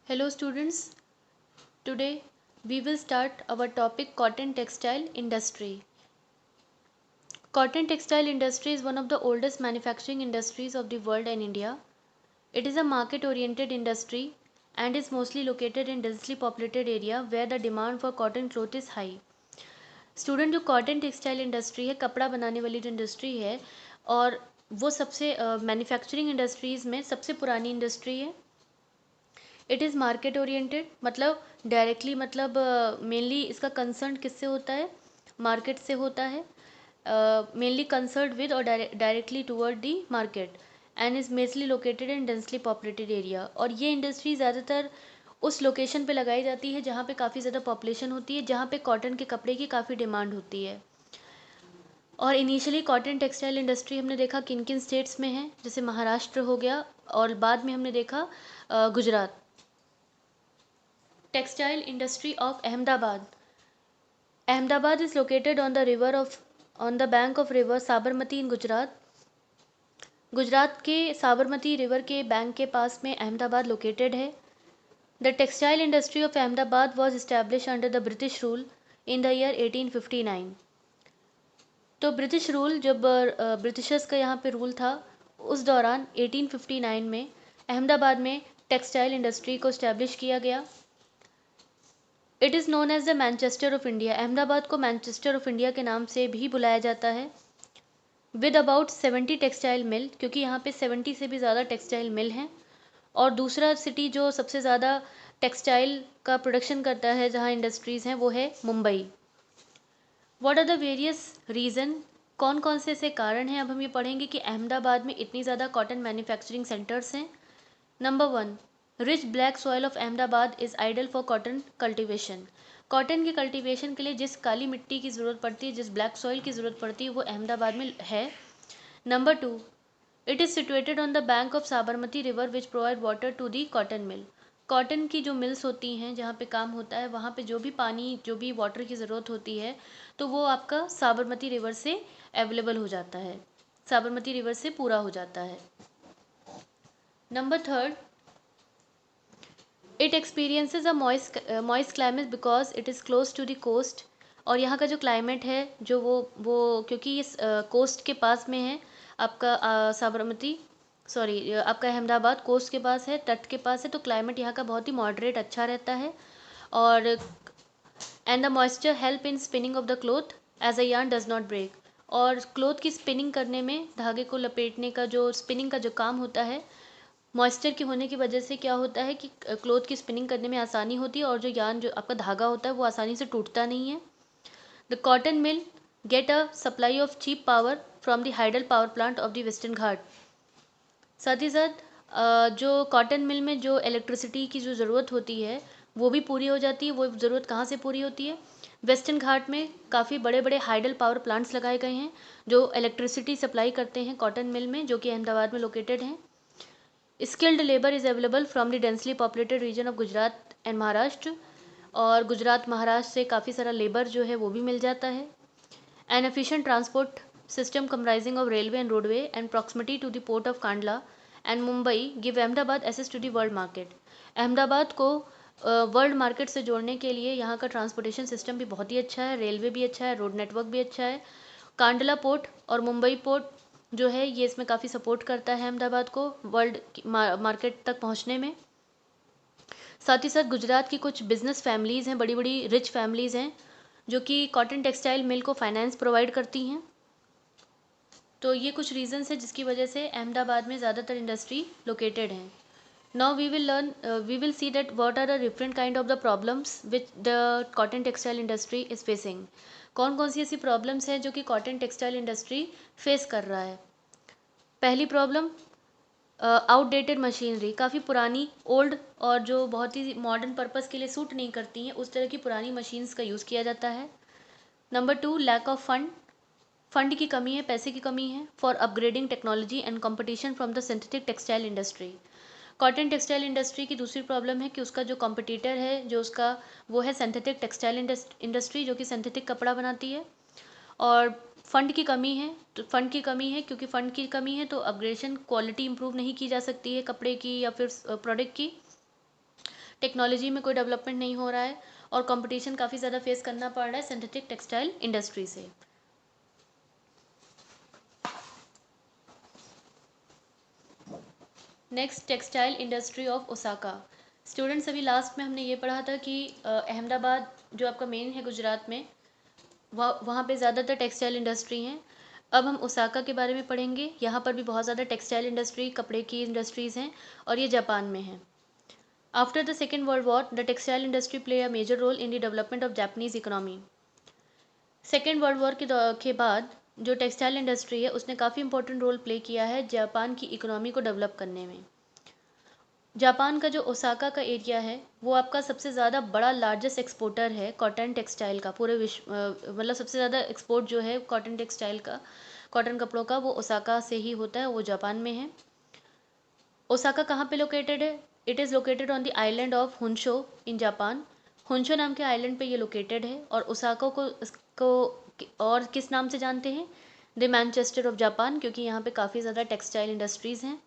Hello students, today we will start our topic cotton textile industry. Cotton textile industry is one of the oldest manufacturing industries of the world and India. It is a market oriented industry and is mostly located in densely populated area where the demand for cotton cloth is high. Student जो cotton textile industry है, कपड़ा बनाने वाली जो industry है और वो सबसे मैन्युफैक्चरिंग इंडस्ट्रीज़ में सबसे पुरानी इंडस्ट्री है. इट इज़ मार्केट ओरिएंटेड मतलब डायरेक्टली मतलब मेनली इसका कंसर्न किससे होता है, मार्केट से होता है. मेनली कंसर्न विद और directly toward the market and is majorly located in densely populated area. और ये इंडस्ट्री ज़्यादातर उस लोकेशन पे लगाई जाती है जहाँ पे काफ़ी ज़्यादा पॉपुलेशन होती है, जहाँ पे कॉटन के कपड़े की काफ़ी डिमांड होती है. और इनिशियली कॉटन टेक्सटाइल इंडस्ट्री हमने देखा किन किन स्टेट्स में है, जैसे महाराष्ट्र हो गया और बाद में हमने देखा Gujarat. Textile industry of Ahmedabad. Ahmedabad is located on the bank of river Sabarmati in Gujarat. Gujarat के साबरमती रिवर के बैंक के पास में अहमदाबाद लोकेटेड है. The textile industry of Ahmedabad was establish under the British rule in the year 1859. तो British rule जब Britishers का यहाँ पे रूल था उस दौरान 1859 में अहमदाबाद में टेक्सटाइल इंडस्ट्री को इस्टेब्लिश किया गया. It is known as the Manchester of India. Ahmedabad को मैनचेस्टर ऑफ इंडिया के नाम से भी बुलाया जाता है. विद अबाउट 70 टेक्सटाइल मिल, क्योंकि यहाँ पे 70 से भी ज़्यादा टेक्सटाइल मिल हैं. और दूसरा सिटी जो सबसे ज़्यादा टेक्सटाइल का प्रोडक्शन करता है जहाँ इंडस्ट्रीज़ हैं वो है Mumbai. What are the various reason, कौन कौन से ऐसे कारण हैं, अब हम ये पढ़ेंगे कि अहमदाबाद में इतनी ज़्यादा कॉटन मैन्युफैक्चरिंग सेंटर्स हैं. Number 1, rich black soil of Ahmedabad is ideal for cotton cultivation. Cotton के कल्टीवेशन के लिए जिस काली मिट्टी की ज़रूरत पड़ती है, जिस ब्लैक सॉइल की ज़रूरत पड़ती है वो अहमदाबाद में है. Number 2, it is situated on the bank of Sabarmati river which provide water to the cotton mill. Cotton की जो मिल्स होती हैं जहाँ पे काम होता है वहाँ पे जो भी पानी जो भी वाटर की ज़रूरत होती है तो वो आपका साबरमती रिवर से अवेलेबल हो जाता है, साबरमती रिवर से पूरा हो जाता है. Number 3, it experiences a moist climate because it is close to the coast. और यहाँ का जो क्लाइमेट है जो वो क्योंकि ये कोस्ट के पास में है, आपका साबरमती सॉरी आपका अहमदाबाद कोस्ट के पास है, तट के पास है, तो क्लाइमेट यहाँ का बहुत ही मॉडरेट अच्छा रहता है. और and the moisture help in spinning of the cloth as a yarn does not break. और क्लोथ की स्पिनिंग करने में, धागे को लपेटने का जो स्पिनिंग का जो काम होता है, मॉइस्चर के होने की वजह से क्या होता है कि क्लोथ की स्पिनिंग करने में आसानी होती है और जो यार्न जो आपका धागा होता है वो आसानी से टूटता नहीं है. The cotton mill get a supply of cheap power from the hydel power plant of the Western Ghat. साथ ही साथ जो कॉटन मिल में जो इलेक्ट्रिसिटी की जो ज़रूरत होती है वो भी पूरी हो जाती है. वो ज़रूरत कहाँ से पूरी होती है, वेस्टर्न घाट में काफ़ी बड़े बड़े हाइडल पावर प्लांट्स लगाए गए हैं जो इलेक्ट्रिसिटी सप्लाई करते हैं कॉटन मिल में, जो कि अहमदाबाद में लोकेटेड हैं. Skilled labour is available from the densely populated region of Gujarat and Maharashtra. और गुजरात महाराष्ट्र से काफ़ी सारा लेबर जो है वो भी मिल जाता है. An efficient transport system comprising of railway and roadway and proximity to the port of Kandla and Mumbai give Ahmedabad access to the world market. Ahmedabad को वर्ल्ड मार्केट से जोड़ने के लिए यहाँ का ट्रांसपोर्टेशन सिस्टम भी बहुत ही अच्छा है, रेलवे भी अच्छा है, रोड नेटवर्क भी अच्छा है. कांडला पोर्ट और मुंबई पोर्ट जो है ये इसमें काफ़ी सपोर्ट करता है अहमदाबाद को वर्ल्ड मार्केट तक पहुंचने में. साथ ही साथ गुजरात की कुछ बिजनेस फैमिलीज़ हैं, बड़ी बड़ी रिच फैमिलीज़ हैं जो कि कॉटन टेक्सटाइल मिल को फाइनेंस प्रोवाइड करती हैं. तो ये कुछ रीजंस है जिसकी वजह से अहमदाबाद में ज़्यादातर इंडस्ट्री लोकेटेड हैं. Now we will see that what are the different kind of the problems which the cotton textile industry is facing. कौन कौन सी ऐसी प्रॉब्लम्स हैं जो कि कॉटन टेक्सटाइल इंडस्ट्री फेस कर रहा है. पहली प्रॉब्लम, आउटडेटेड मशीनरी. काफ़ी पुरानी ओल्ड और जो बहुत ही मॉडर्न पर्पज़ के लिए सूट नहीं करती हैं उस तरह की पुरानी मशीन्स का यूज़ किया जाता है. नंबर 2, लैक ऑफ फंड की कमी है, पैसे की कमी है for upgrading technology and competition from the synthetic textile industry. Cotton textile industry की दूसरी प्रॉब्लम है कि उसका जो कॉम्पिटिटर है जो उसका वो है सिंथेटिक टेक्सटाइल इंडस्ट्री जो कि सिंथेटिक कपड़ा बनाती है. और फंड की कमी है, तो फंड की कमी है क्योंकि फंड की कमी है तो अपग्रेडेशन क्वालिटी इंप्रूव नहीं की जा सकती है कपड़े की या फिर प्रोडक्ट की. टेक्नोलॉजी में कोई डेवलपमेंट नहीं हो रहा है और कंपटीशन काफ़ी ज़्यादा फेस करना पड़ रहा है सिंथेटिक टेक्सटाइल इंडस्ट्री से। Next, textile industry of Osaka. Students, अभी लास्ट में हमने ये पढ़ा था कि अहमदाबाद जो आपका मेन है गुजरात में, वहाँ पे ज़्यादातर टेक्सटाइल इंडस्ट्री हैं। अब हम ओसाका के बारे में पढ़ेंगे। यहाँ पर भी बहुत ज़्यादा टेक्सटाइल इंडस्ट्री, कपड़े की इंडस्ट्रीज़ हैं और ये जापान में है। After the second world war the textile industry play a major role in the development of Japanese economy. Second world war के बाद जो टेक्सटाइल इंडस्ट्री है उसने काफ़ी इंपॉर्टेंट रोल प्ले किया है जापान की इकोनॉमी को डेवलप करने में। जापान का जो ओसाका का एरिया है वो आपका सबसे ज़्यादा बड़ा लार्जेस्ट एक्सपोर्टर है कॉटन टेक्सटाइल का पूरे विश्व, मतलब सबसे ज़्यादा एक्सपोर्ट जो है कॉटन टेक्सटाइल का, कॉटन कपड़ों का, वो ओसाका से ही होता है, वो जापान में है। ओसाका कहाँ पे लोकेटेड है? It is located on the island of Honshu in Japan. Honshu नाम के आइलैंड पे ये लोकेटेड है और ओसाका को और किस नाम से जानते हैं? द मैनचेस्टर ऑफ जापान, क्योंकि यहाँ पे काफ़ी ज़्यादा टेक्सटाइल इंडस्ट्रीज़ हैं।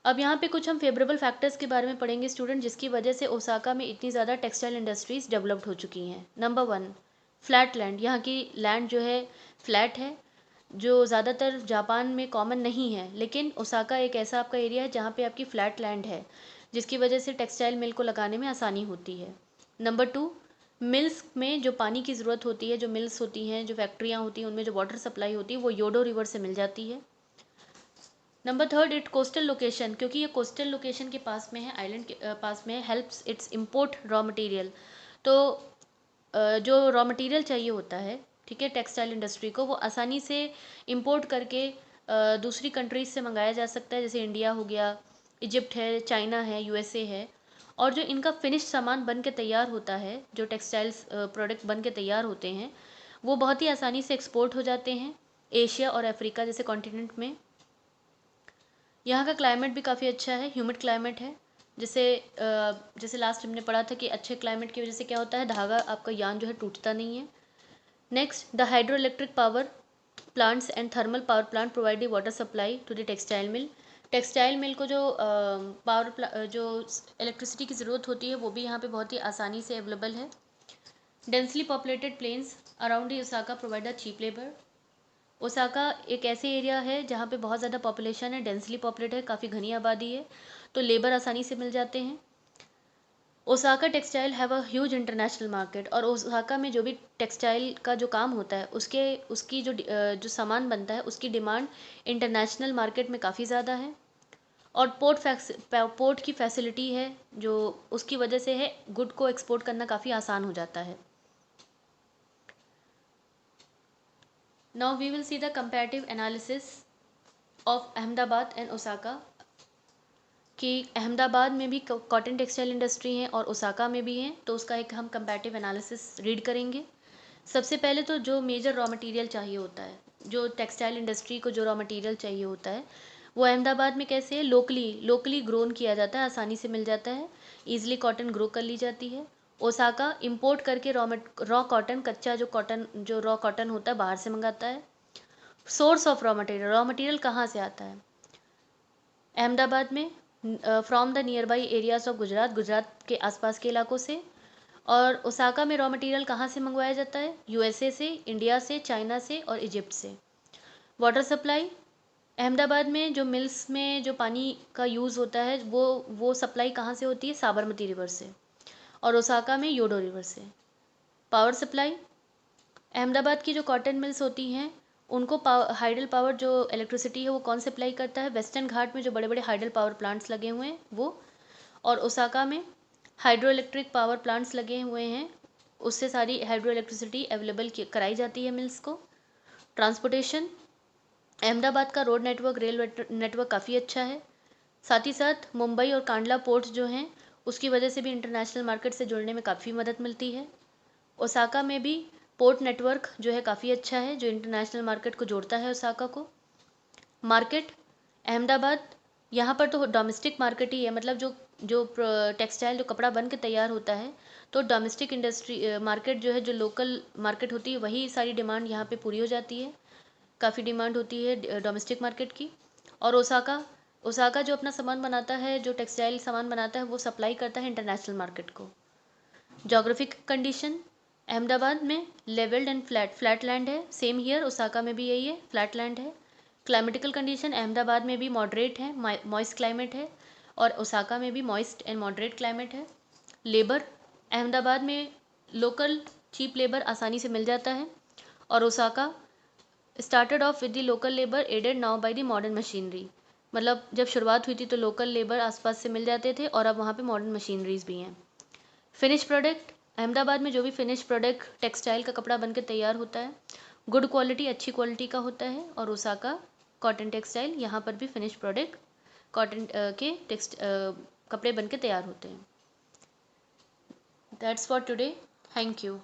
अब यहाँ पे कुछ हम फेवरेबल फैक्टर्स के बारे में पढ़ेंगे स्टूडेंट, जिसकी वजह से ओसाका में इतनी ज़्यादा टेक्सटाइल इंडस्ट्रीज़ डेवलप्ड हो चुकी हैं। Number 1, flat land. यहाँ की लैंड जो है फ्लैट है, जो ज़्यादातर जापान में कॉमन नहीं है, लेकिन ओसाका एक ऐसा आपका एरिया है जहाँ पे आपकी फ्लैट लैंड है, जिसकी वजह से टेक्सटाइल मिल को लगाने में आसानी होती है। नंबर 2, मिल्स में जो पानी की ज़रूरत होती है, जो मिल्स होती हैं, जो फैक्ट्रियाँ होती हैं, उनमें जो वाटर सप्लाई होती है वो योडो रिवर से मिल जाती है। नंबर 3, इट कोस्टल लोकेशन, क्योंकि ये कोस्टल लोकेशन के पास में है, आइलैंड के पास में है, helps it's import raw material. तो जो रॉ मटेरियल चाहिए होता है, ठीक है, टेक्सटाइल इंडस्ट्री को, वो आसानी से इंपोर्ट करके दूसरी कंट्रीज से मंगाया जा सकता है, जैसे इंडिया हो गया, इजिप्ट है, चाइना है, यूएसए है। और जो इनका फिनिश सामान बन के तैयार होता है, जो टेक्सटाइल्स प्रोडक्ट बन के तैयार होते हैं, वो बहुत ही आसानी से एक्सपोर्ट हो जाते हैं एशिया और अफ्रीका जैसे कॉन्टिनेंट में। यहाँ का क्लाइमेट भी काफ़ी अच्छा है, ह्यूमिड क्लाइमेट है, जैसे लास्ट हमने पढ़ा था कि अच्छे क्लाइमेट की वजह से क्या होता है, धागा आपका यान जो है टूटता नहीं है। Next, the hydro electric power plants and thermal power plant provide the water supply to the textile mill. Textile mill को जो जो इलेक्ट्रिसिटी की ज़रूरत होती है वो भी यहाँ पे बहुत ही आसानी से अवेलेबल है। Densely populated plains around the Osaka provide a cheap labour. Osaka एक ऐसे एरिया है जहाँ पे बहुत ज़्यादा पॉपुलेशन है, डेंसली पॉपुलेटेड है, काफ़ी घनी आबादी है, तो लेबर आसानी से मिल जाते हैं। Osaka textile have a huge international market, और ओसाका में जो भी टेक्सटाइल का जो काम होता है उसकी जो सामान बनता है उसकी डिमांड इंटरनेशनल मार्केट में काफ़ी ज़्यादा है। और पोर्ट की फैसिलिटी है जो उसकी वजह से है गुड को एक्सपोर्ट करना काफ़ी आसान हो जाता है। Now we will see the comparative analysis of Ahmedabad and Osaka, कि अहमदाबाद में भी कॉटन टेक्सटाइल इंडस्ट्री है और ओसाका में भी है, तो उसका एक हम कंपैरेटिव एनालिसिस रीड करेंगे। सबसे पहले तो जो मेजर रॉ मटेरियल चाहिए होता है, जो टेक्सटाइल इंडस्ट्री को जो रॉ मटेरियल चाहिए होता है, वो अहमदाबाद में कैसे है, लोकली ग्रोन किया जाता है, आसानी से मिल जाता है, ईजिली कॉटन ग्रो कर ली जाती है। ओसाका इम्पोर्ट करके रॉ कॉटन, कच्चा जो रॉ कॉटन होता है बाहर से मंगाता है। सोर्स ऑफ रॉ मटेरियल कहाँ से आता है? अहमदाबाद में from the near by areas of Gujarat के आसपास के इलाकों से। और ओसाका में रॉ मटेरियल कहाँ से मंगवाया जाता है? यूएसए से, इंडिया से, चाइना से और इजिप्ट से। वाटर सप्लाई, अहमदाबाद में जो मिल्स में जो पानी का यूज़ होता है वो सप्लाई कहाँ से होती है? साबरमती रिवर से। और ओसाका में योडो रिवर से। पावर सप्लाई, अहमदाबाद की जो कॉटन मिल्स होती हैं उनको हाइडल पावर जो इलेक्ट्रिसिटी है वो कौन सप्लाई करता है? वेस्टर्न घाट में जो बड़े बड़े हाइडल पावर प्लांट्स लगे हुए हैं वो। और ओसाका में हाइड्रो इलेक्ट्रिक पावर प्लांट्स लगे हुए हैं, उससे सारी हाइड्रो इलेक्ट्रिसिटी अवेलेबल कराई जाती है मिल्स को। ट्रांसपोर्टेशन, अहमदाबाद का रोड नेटवर्क, रेल नेटवर्क काफ़ी अच्छा है। साथ ही साथ मुंबई और कांडला पोर्ट्स जो हैं उसकी वजह से भी इंटरनेशनल मार्केट से जुड़ने में काफ़ी मदद मिलती है। ओसाका में भी पोर्ट नेटवर्क जो है काफ़ी अच्छा है, जो इंटरनेशनल मार्केट को जोड़ता है ओसाका को। मार्केट, अहमदाबाद यहाँ पर तो डोमेस्टिक मार्केट ही है, मतलब जो जो टेक्सटाइल जो कपड़ा बन के तैयार होता है, तो डोमेस्टिक इंडस्ट्री मार्केट जो है, जो लोकल मार्केट होती है, वही सारी डिमांड यहाँ पे पूरी हो जाती है। काफ़ी डिमांड होती है डोमेस्टिक मार्केट की। और ओसाका ओसाका जो अपना सामान बनाता है, जो टेक्सटाइल सामान बनाता है, वो सप्लाई करता है इंटरनेशनल मार्केट को। जोग्राफिक कंडीशन, अहमदाबाद में लेवल्ड एंड फ्लैट लैंड है, सेम हियर ओसाका में भी यही है, फ्लैट लैंड है। क्लाइमेटिकल कंडीशन, अहमदाबाद में भी मॉडरेट है, मॉइस्ट क्लाइमेट है, और ओसाका में भी मॉइस्ट एंड मॉडरेट क्लाइमेट है। लेबर, अहमदाबाद में लोकल चीप लेबर आसानी से मिल जाता है, और Osaka started off with the local labour aided now by the modern machinery. मतलब जब शुरुआत हुई थी तो लोकल लेबर आसपास से मिल जाते थे, और अब वहाँ पे मॉडर्न मशीनरीज भी हैं। फिनिश प्रोडक्ट, अहमदाबाद में जो भी फिनिश प्रोडक्ट टेक्सटाइल का कपड़ा बनकर तैयार होता है, गुड क्वालिटी, अच्छी क्वालिटी का होता है। और ओसाका कॉटन टेक्सटाइल, यहाँ पर भी फिनिश प्रोडक्ट कॉटन के कपड़े बनकर तैयार होते हैं। That's for today, thank you.